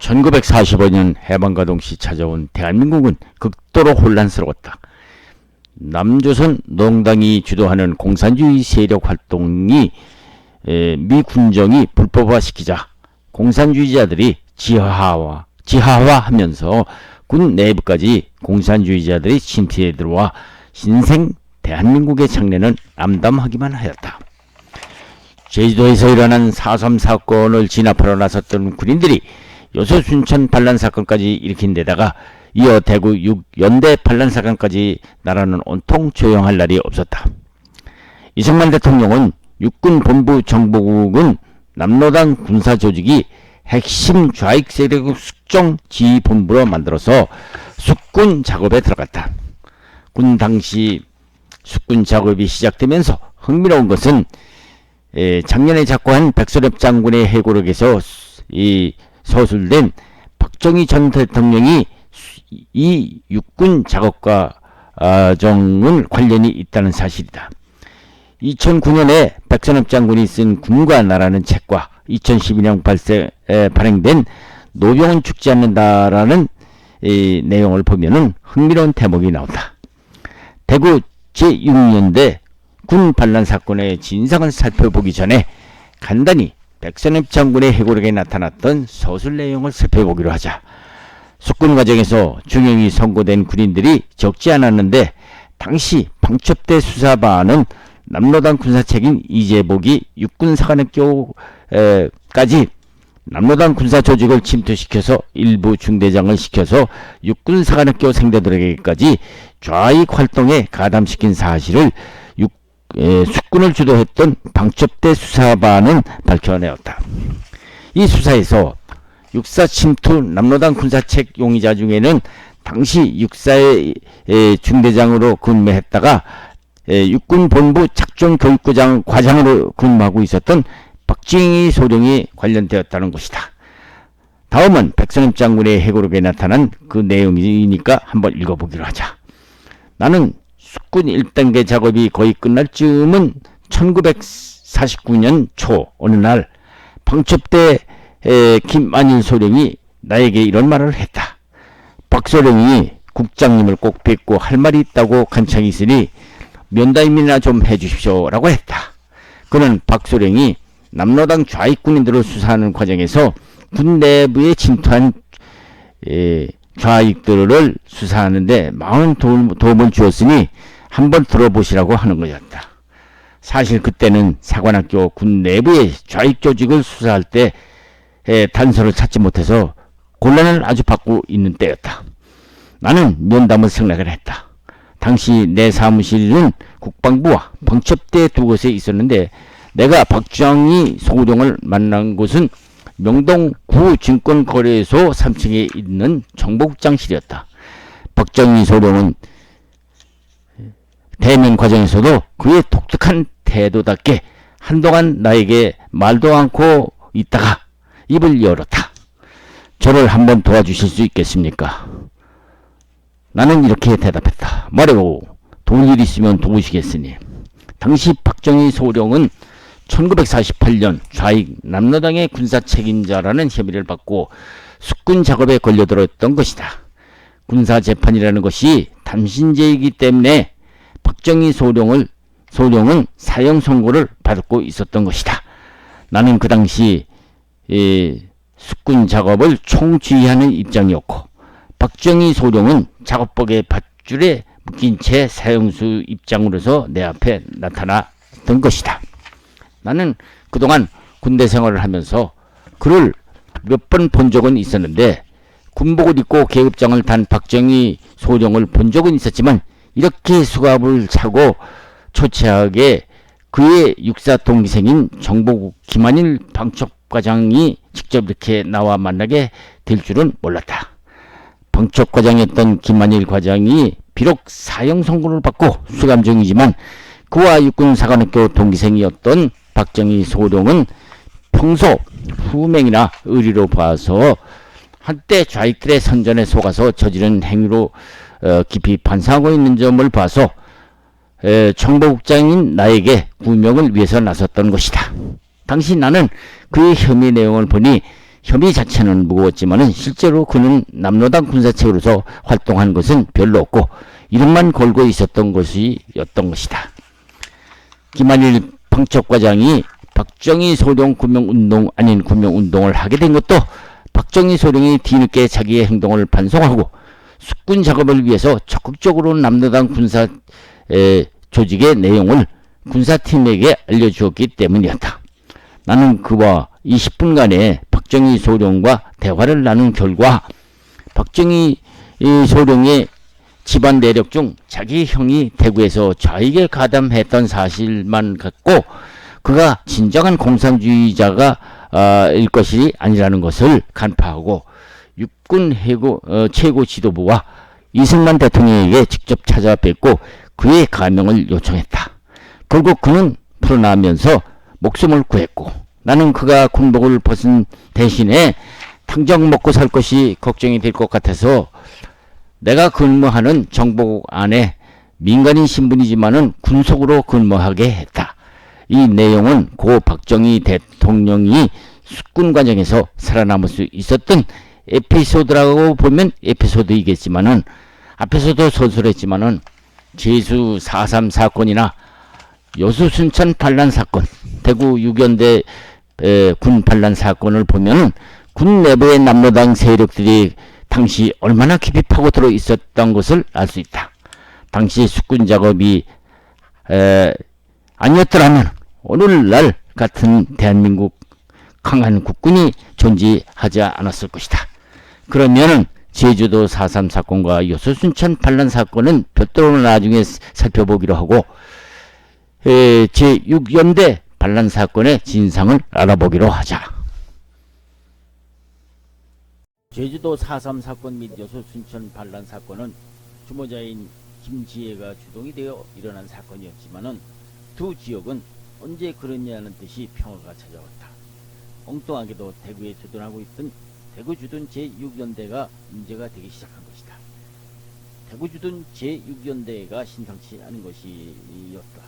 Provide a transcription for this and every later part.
1945년 해방과 동시 찾아온 대한민국은 극도로 혼란스러웠다. 남조선 농당이 주도하는 공산주의 세력 활동이 미 군정이 불법화시키자 공산주의자들이 지하화하면서 군 내부까지 공산주의자들이 침투해 들어와 신생 대한민국의 장래는 암담하기만 하였다. 제주도에서 일어난 4.3 사건을 진압하러 나섰던 군인들이 여수 춘천 반란 사건까지 일으킨 데다가 이어 대구 6연대 반란 사건까지 나라는 온통 조용할 날이 없었다. 이승만 대통령은 육군본부 정보국은 남로당 군사조직이 핵심 좌익 세력 숙정 지휘본부로 만들어서 숙군 작업에 들어갔다. 군 당시 숙군 작업이 시작되면서 흥미로운 것은 작년에 작고한 백선엽 장군의 회고록에서 서술된 박정희 전 대통령이 이 육군 작업 과정은 관련이 있다는 사실이다. 2009년에 백선엽 장군이 쓴 군과 나라는 책과 2012년 발행된 노병은 죽지 않는다라는 내용을 보면은 흥미로운 대목이 나온다. 대구 제6연대 군 반란 사건의 진상을 살펴보기 전에 간단히 백선엽 장군의 회고록에 나타났던 서술 내용을 살펴보기로 하자. 숙군 과정에서 중형이 선고된 군인들이 적지 않았는데 당시 방첩대 수사반은 남로당 군사책임 이재복이 육군사관학교까지 남로당 군사조직을 침투시켜서 일부 중대장을 시켜서 육군사관학교 생대들에게까지 좌익 활동에 가담시킨 사실을 숙군을 주도했던 방첩대 수사반은 밝혀내었다. 이 수사에서 육사 침투 남로당 군사책 용의자 중에는 당시 육사의 중대장으로 근무했다가 육군본부 작전교육과장 과장으로 근무하고 있었던 박정희 소령이 관련되었다는 것이다. 다음은 백선엽 장군의 회고록에 나타난 그 내용이니까 한번 읽어보기로 하자. 나는 숙군 1단계 작업이 거의 끝날 즈음은 1949년 초 어느 날 방첩대 김만일 소령이 나에게 이런 말을 했다. 박 소령이 국장님을 꼭 뵙고 할 말이 있다고 간청이 있으니 면담이나 좀 해주십시오 라고 했다. 그는 박 소령이 남로당 좌익 군인들을 수사하는 과정에서 군 내부에 침투한 좌익들을 수사하는데 많은 도움을 주었으니 한번 들어보시라고 하는 것이었다. 사실 그때는 사관학교 군 내부의 좌익 조직을 수사할 때 단서를 찾지 못해서 곤란을 아주 받고 있는 때였다. 나는 면담을 생각을 했다. 당시 내 사무실은 국방부와 방첩대 두 곳에 있었는데 내가 박정희 소령을 만난 곳은 명동 구증권거래소 3층에 있는 정보국장실이었다. 박정희 소령은 대면 과정에서도 그의 독특한 태도답게 한동안 나에게 말도 않고 있다가 입을 열었다. 저를 한번 도와주실 수 있겠습니까? 나는 이렇게 대답했다. 뭐라고? 도울 일 있으면 도우시겠으니. 당시 박정희 소령은 1948년 좌익 남로당의 군사 책임자라는 혐의를 받고 숙군 작업에 걸려들었던 것이다. 군사 재판이라는 것이 단신제이기 때문에 박정희 소령은 사형 선고를 받고 있었던 것이다. 나는 그 당시 숙군 작업을 총지휘하는 입장이었고 박정희 소령은 작업복의 밧줄에 묶인 채 사형수 입장으로서 내 앞에 나타났던 것이다. 나는 그동안 군대 생활을 하면서 그를 몇 번 본 적은 있었는데 군복을 입고 계급장을 단 박정희 소령을 본 적은 있었지만 이렇게 수갑을 차고 초췌하게 그의 육사 동기생인 정보국 김한일 방첩과장이 직접 이렇게 나와 만나게 될 줄은 몰랐다. 방첩과장이었던 김한일 과장이 비록 사형 선고를 받고 수감 중이지만 그와 육군사관학교 동기생이었던 박정희 소령은 평소 후맹이나 의리로 봐서 한때 좌익들의 선전에 속아서 저지른 행위로 깊이 반성하고 있는 점을 봐서 정보국장인 나에게 구명을 위해서 나섰던 것이다. 당시 나는 그의 혐의 내용을 보니 혐의 자체는 무거웠지만은 실제로 그는 남로당 군사책으로서 활동한 것은 별로 없고 이름만 걸고 있었던 것이었던 것이다. 김한일 방첩과장이 박정희 소령 구명운동 아닌 구명운동을 하게 된 것도 박정희 소령이 뒤늦게 자기의 행동을 반성하고 숙군 작업을 위해서 적극적으로 남로당 군사 조직의 내용을 군사팀에게 알려주었기 때문이었다. 나는 그와 20분간의 박정희 소령과 대화를 나눈 결과 박정희 소령의 집안 내력 중 자기 형이 대구에서 좌익에 가담했던 사실만 갖고 그가 진정한 공산주의자가 일 것이 아니라는 것을 간파하고 육군 최고 지도부와 이승만 대통령에게 직접 찾아뵙고 그의 가명을 요청했다. 결국 그는 풀어나면서 목숨을 구했고 나는 그가 군복을 벗은 대신에 당장 먹고 살 것이 걱정이 될 것 같아서 내가 근무하는 정보국 안에 민간인 신분이지만은 군속으로 근무하게 했다. 이 내용은 고 박정희 대통령이 숙군 과정에서 살아남을 수 있었던 에피소드라고 보면 에피소드이겠지만은 앞에서도 선술했지만은 제수 4.3 사건이나 여수 순천 반란 사건, 대구 6연대 군 반란 사건을 보면은 군 내부의 남로당 세력들이 당시 얼마나 깊이 파고들어 있었던 것을 알 수 있다. 당시 숙군 작업이 아니었더라면 오늘날 같은 대한민국 강한 국군이 존재하지 않았을 것이다. 그러면은 제주도 4.3 사건과 여수 순천 반란 사건은 별도로 나중에 살펴보기로 하고 제6연대 반란 사건의 진상을 알아보기로 하자. 제주도 4.3 사건 및 여수 순천 반란 사건은 주모자인 김지혜가 주동이 되어 일어난 사건이었지만은 두 지역은 언제 그랬냐는 듯이 평화가 찾아왔다. 엉뚱하게도 대구에 주둔하고 있던 대구 주둔 제6연대가 문제가 되기 시작한 것이다. 대구 주둔 제6연대가 심상치 않은 것이었다.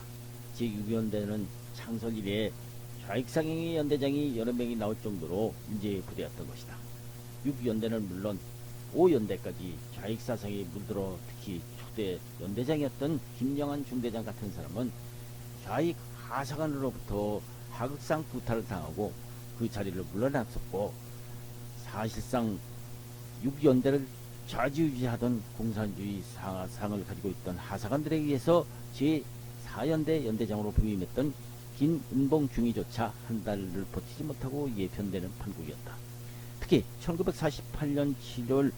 제6연대는 창설 이래 좌익상행의 연대장이 여러 명이 나올 정도로 문제의 부대였던 것이다. 6연대는 물론 5연대까지 좌익사상에 물들어 특히 초대 연대장이었던 김영한 중대장 같은 사람은 좌익 하사관으로부터 하극상 구타를 당하고 그 자리를 물러났었고 사실상 6연대를 좌지우지하던 공산주의 사상을 가지고 있던 하사관들에 의해서 제4연대 연대장으로 부임했던 김은봉 중위조차 한 달을 버티지 못하고 예편되는 판국이었다. 특히 1948년 7월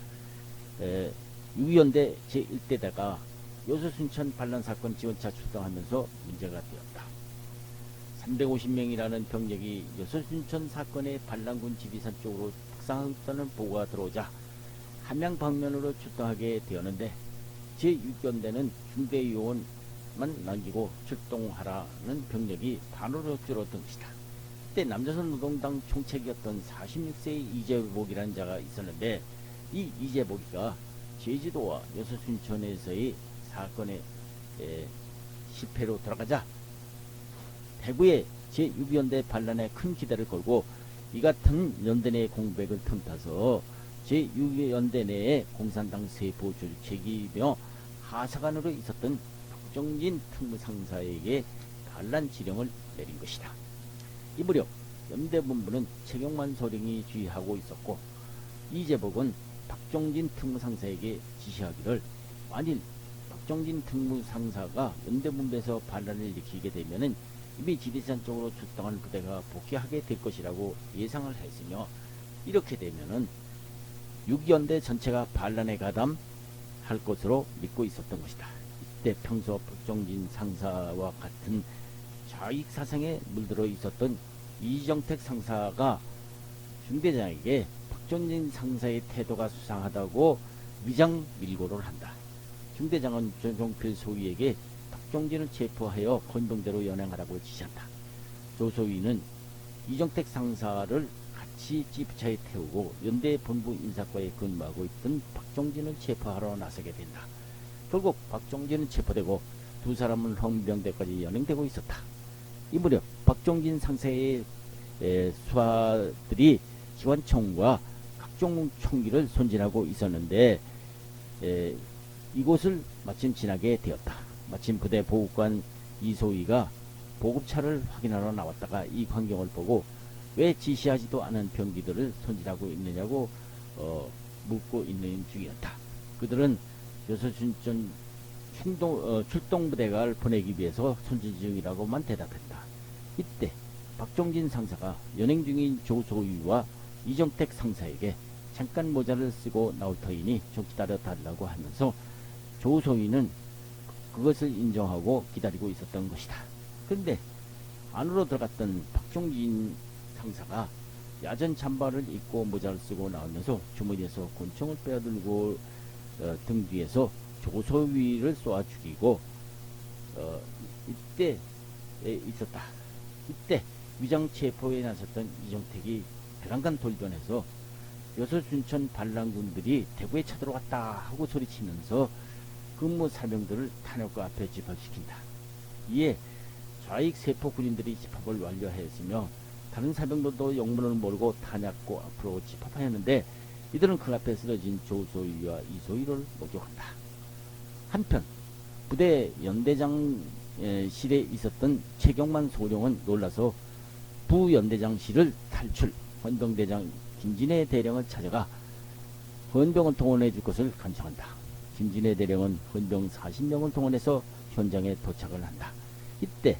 6연대 제1대대가 여수순천 반란 사건 지원차 출동하면서 문제가 되었다. 350명이라는 병력이 여수순천 사건의 반란군 지휘선 쪽으로 북상하고 있다는 보고가 들어오자 함양 방면으로 출동하게 되었는데 제6연대는 중대요원만 남기고 출동하라는 병력이 반으로 줄어든 것이다. 그때 남조선 노동당 총책이었던 46세의 이재복이라는 자가 있었는데 이 이재복이가 제주도와 여수순천에서의 사건의 실패로 돌아가자 대구의 제6연대 반란에 큰 기대를 걸고 이 같은 연대 내 공백을 틈타서 제6연대 내에 공산당 세포 조직책이며 하사관으로 있었던 박정진 특무상사에게 반란 지령을 내린 것이다. 이 무렵 연대본부는 최경만 소령이 지휘하고 있었고 이재복은 박정진 특무상사에게 지시하기를 만일 박정진 특무상사가 연대본부에서 반란을 일으키게 되면은 이미 지리산 쪽으로 출동한 부대가 복귀하게 될 것이라고 예상을 했으며 이렇게 되면은 6연대 전체가 반란에 가담할 것으로 믿고 있었던 것이다. 이때 평소 박정진 상사와 같은 좌익 사상에 물들어 있었던 이정택 상사가 중대장에게 박정진 상사의 태도가 수상하다고 위장 밀고를 한다. 중대장은 조종필 소위에게 박정진을 체포하여 권동대로 연행하라고 지시한다. 조소위는 이정택 상사를 같이 지프차에 태우고 연대 본부 인사과에 근무하고 있던 박정진을 체포하러 나서게 된다. 결국 박정진은 체포되고 두 사람은 헌병대까지 연행되고 있었다. 이 무렵 박정진 상사의 수하들이 기관총과 각종 총기를 손질하고 있었는데 이곳을 마침 지나게 되었다. 마침 부대 보급관 이소희가 보급차를 확인하러 나왔다가 이 광경을 보고 왜 지시하지도 않은 병기들을 손질하고 있느냐고 묻고 있는 중이었다. 그들은 여서춘천 출동부대를 보내기 위해서 손질 중이라고만 대답했다. 이때 박종진 상사가 연행 중인 조소위와 이정택 상사에게 잠깐 모자를 쓰고 나올 터이니 좀 기다려 달라고 하면서 조소위는 그것을 인정하고 기다리고 있었던 것이다. 그런데 안으로 들어갔던 박종진 상사가 야전 잠바를 입고 모자를 쓰고 나오면서 주머니에서 권총을 빼어들고 등 뒤에서 조소위를 쏘아 죽이고 이때 있었다. 이때 위장 체포에 나섰던 이정택이 배란간 돌변해서 여서춘천 반란군들이 대구에 쳐들어왔다 하고 소리치면서 근무 사병들을 탄약과 앞에 집합시킨다. 이에 좌익 세포 군인들이 집합을 완료하였으며 다른 사병들도 영문을 모르고 탄약고 앞으로 집합하였는데 이들은 그 앞에 쓰러진 조소위와 이소위를 목격한다. 한편 부대 연대장실에 있었던 최경만 소령은 놀라서 부연대장실을 탈출, 헌병대장 김진애 대령을 찾아가 헌병을 동원해 줄 것을 간청한다. 김진애 대령은 헌병 40명을 동원해서 현장에 도착을 한다. 이때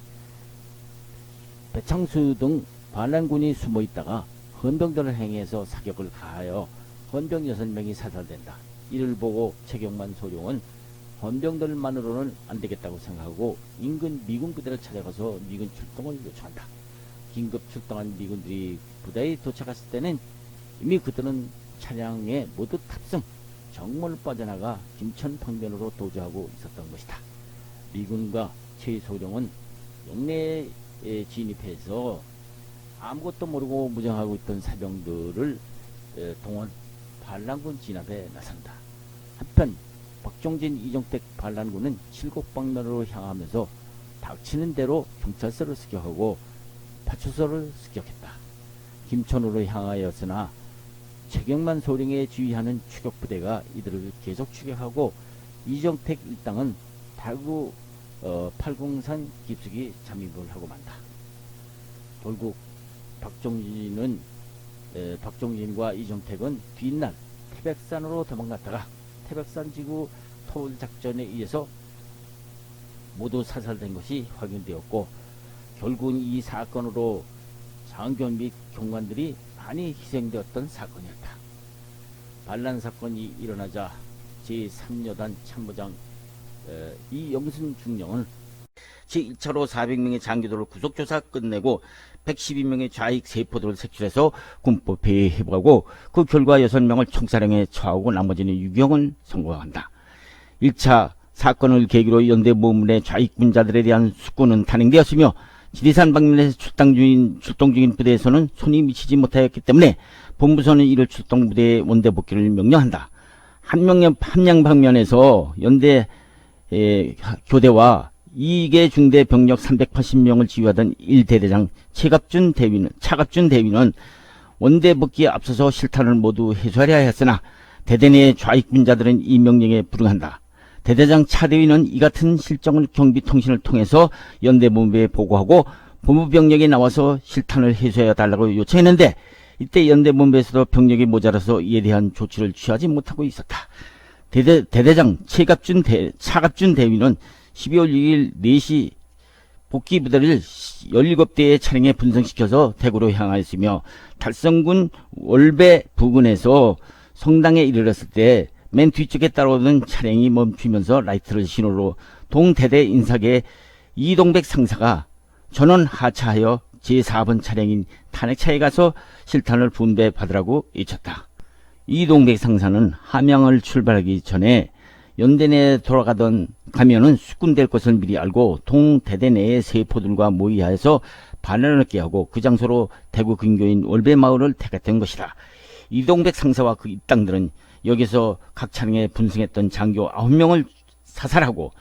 배창수 등 반란군이 숨어 있다가 헌병들을 행해서 사격을 가하여 헌병 6명이 사살된다. 이를 보고 최경만 소령은 헌병들만으로는 안되겠다고 생각하고 인근 미군 부대를 찾아가서 미군 출동을 요청한다. 긴급 출동한 미군들이 부대에 도착했을 때는 이미 그들은 차량에 모두 탑승, 정문을 빠져나가 김천 방면으로 도주하고 있었던 것이다. 미군과 최소령은 영내에 진입해서 아무것도 모르고 무장하고 있던 사병들을 동원 반란군 진압에 나선다. 한편 박종진 이정택 반란군은 칠곡방면으로 향하면서 닥치는 대로 경찰서를 습격하고 파출소를 습격했다. 김천으로 향하였으나 최경만 소령에 지휘하는 추격부대가 이들을 계속 추격하고 이정택 일당은 다구 팔공산 깊숙이 잠입을 하고 만다. 결국 박종진과 이정택은 뒷날 태백산으로 도망갔다가 태백산 지구 토벌 작전에 의해서 모두 사살된 것이 확인되었고 결국은 이 사건으로 장교 및 경관들이 많이 희생되었던 사건이었다. 반란 사건이 일어나자 제3여단 참모장 이영순 중령은 제1차로 400명의 장교들을 구속조사 끝내고 112명의 좌익 세포들을 색출해서 군법회의에 회부하고 그 결과 6명을 총사령에 처하고 나머지는 유경을 선고한다. 1차 사건을 계기로 연대모문의 좌익 군자들에 대한 숙고는 단행되었으며 지리산 방면에서 출동 중인 부대에서는 손이 미치지 못하였기 때문에 본부서는 이를 출동 부대의 원대 복귀를 명령한다. 함양 방면에서 연대 교대와 2개 중대 병력 380명을 지휘하던 1대대장 차갑준 대위는 원대 복귀에 앞서서 실탄을 모두 해소하려 했으나 대대 내 좌익 군자들은 이 명령에 불응한다. 대대장 차대위는 이 같은 실정을 경비통신을 통해서 연대본부에 보고하고 본부병력이 나와서 실탄을 해소해 달라고 요청했는데 이때 연대본부에서도 병력이 모자라서 이에 대한 조치를 취하지 못하고 있었다. 대대장 차갑준 대위는 12월 6일 4시 복귀 부대를 17대의 차량에 분성시켜서 대구로 향하였으며 달성군 월배 부근에서 성당에 이르렀을 때 맨 뒤쪽에 따라오던 차량이 멈추면서 라이트를 신호로 동대대 인사계 이동백 상사가 전원 하차하여 제4번 차량인 탄핵차에 가서 실탄을 분배받으라고 외쳤다. 이동백 상사는 함양을 출발하기 전에 연대 내에 가면은 수군될 것을 미리 알고 동대대 내의 세포들과 모의하여서 반란을 얻게 하고 그 장소로 대구 근교인 월배마을을 택했던 것이다. 이동백 상사와 그 입당들은 여기서 각 차량에 분승했던 장교 9명을 사살하고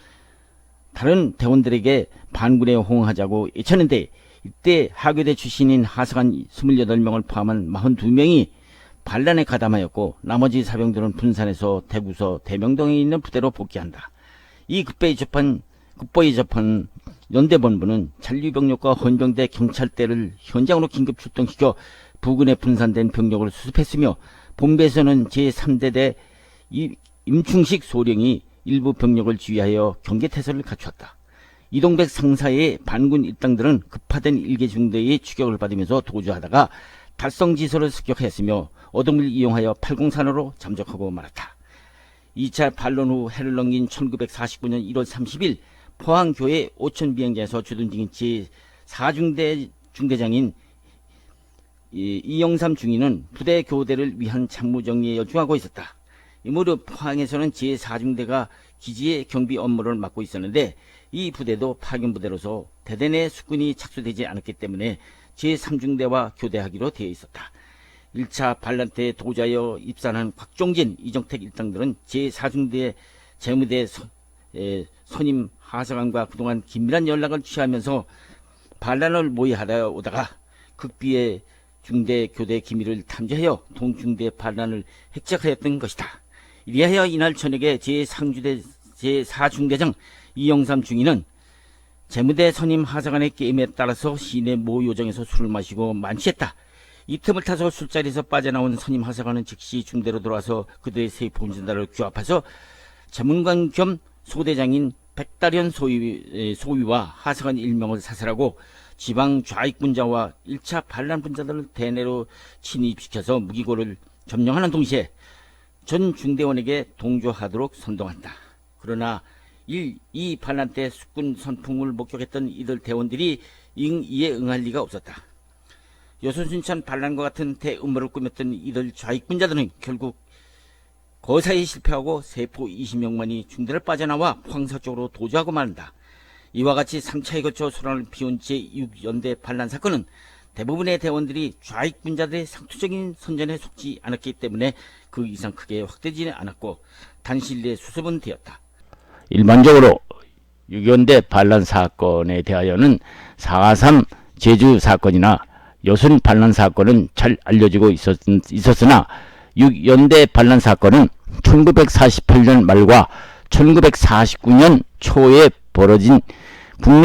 다른 대원들에게 반군에 호응하자고 외쳤는데 이때 하교대 출신인 하사관 28명을 포함한 42명이 반란에 가담하였고 나머지 사병들은 분산해서 대구서 대명동에 있는 부대로 복귀한다. 이 급보에 접한 연대본부는 잔류병력과 헌병대 경찰대를 현장으로 긴급 출동시켜 부근에 분산된 병력을 수습했으며 본부에서는 제3대대 임충식 소령이 일부 병력을 지휘하여 경계태세를 갖추었다. 이동백 상사의 반군 일당들은 급파된 일개 중대의 추격을 받으면서 도주하다가 달성지소를 습격하였으며 어둠을 이용하여 팔공산으로 잠적하고 말았다. 2차 반론 후 해를 넘긴 1949년 1월 30일 포항교회 오천비행장에서 주둔 중인 제4중대 중대장인 이영삼 중위는 부대 교대를 위한 참모정리에 열중하고 있었다. 이 무렵 포항에서는 제4중대가 기지의 경비 업무를 맡고 있었는데 이 부대도 파견부대로서 대대 내 숙군이 착수되지 않았기 때문에 제3중대와 교대하기로 되어 있었다. 1차 반란 때 도주하여 입산한 곽종진, 이정택 일당들은 제4중대 재무대 선임 하사관과 그동안 긴밀한 연락을 취하면서 반란을 모의하다 오다가 극비의 중대 교대 기밀을 탐지하여 동중대 반란을 핵작하였던 것이다. 이리하여 이날 저녁에 제4중대장 이영삼 중위는 재무대 선임 하사관의 게임에 따라서 시내 모 요정에서 술을 마시고 만취했다. 이 틈을 타서 술자리에서 빠져나온 선임 하사관은 즉시 중대로 들어와서 그들의 세 본진단을 규합해서 재문관 겸 소대장인 백다련 소위와 하사관 1명을 사살하고 지방 좌익분자와 1차 반란분자들을 대내로 침입시켜서 무기고를 점령하는 동시에 전 중대원에게 동조하도록 선동한다. 그러나 이 반란 때 숙군 선풍을 목격했던 이들 대원들이 이에 응할 리가 없었다. 여순순천 반란과 같은 대음모를 꾸몄던 이들 좌익분자들은 결국 거사에 실패하고 세포 20명만이 중대를 빠져나와 포항서 쪽으로 도주하고 말한다. 이와 같이 3차에 거쳐 소란을 피운 제6연대 반란 사건은 대부분의 대원들이 좌익분자들의 상투적인 선전에 속지 않았기 때문에 그 이상 크게 확대되지 않았고 단시일 내에 수습은 되었다. 일반적으로 6연대 반란 사건에 대하여는 4.3 제주 사건이나 여순 반란 사건은 잘 알려지고 있었으나 6연대 반란 사건은 1948년 말과 1949년 초에 벌어진 군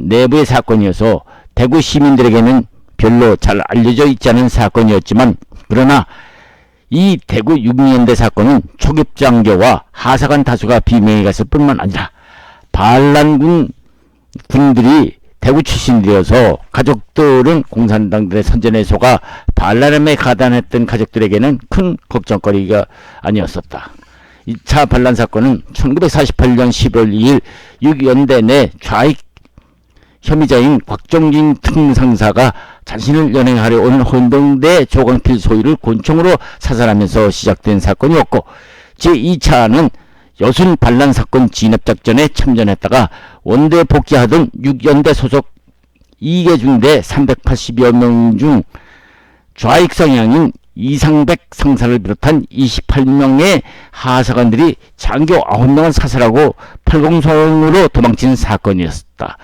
내부의 사건이어서 대구 시민들에게는 별로 잘 알려져 있지 않은 사건이었지만, 그러나 이 대구 6연대 사건은 초급장교와 하사관 다수가 비명이 갔을 뿐만 아니라 반란군 군들이 대구 출신들이어서 가족들은 공산당들의 선전에 속아 반란에 가담했던 가족들에게는 큰 걱정거리가 아니었었다. 2차 반란 사건은 1948년 11월 2일 6연대 내 좌익 혐의자인 곽종진 특무상사가 자신을 연행하려 온 헌병대 조광필 소위를 권총으로 사살하면서 시작된 사건이었고, 제2차는 여순 반란 사건 진압작전에 참전했다가 원대 복귀하던 6연대 소속 2개 중대 380여 명 중 좌익 성향인 이상백 상사를 비롯한 28명의 하사관들이 장교 9명을 사살하고 팔공성으로 도망친 사건이었다.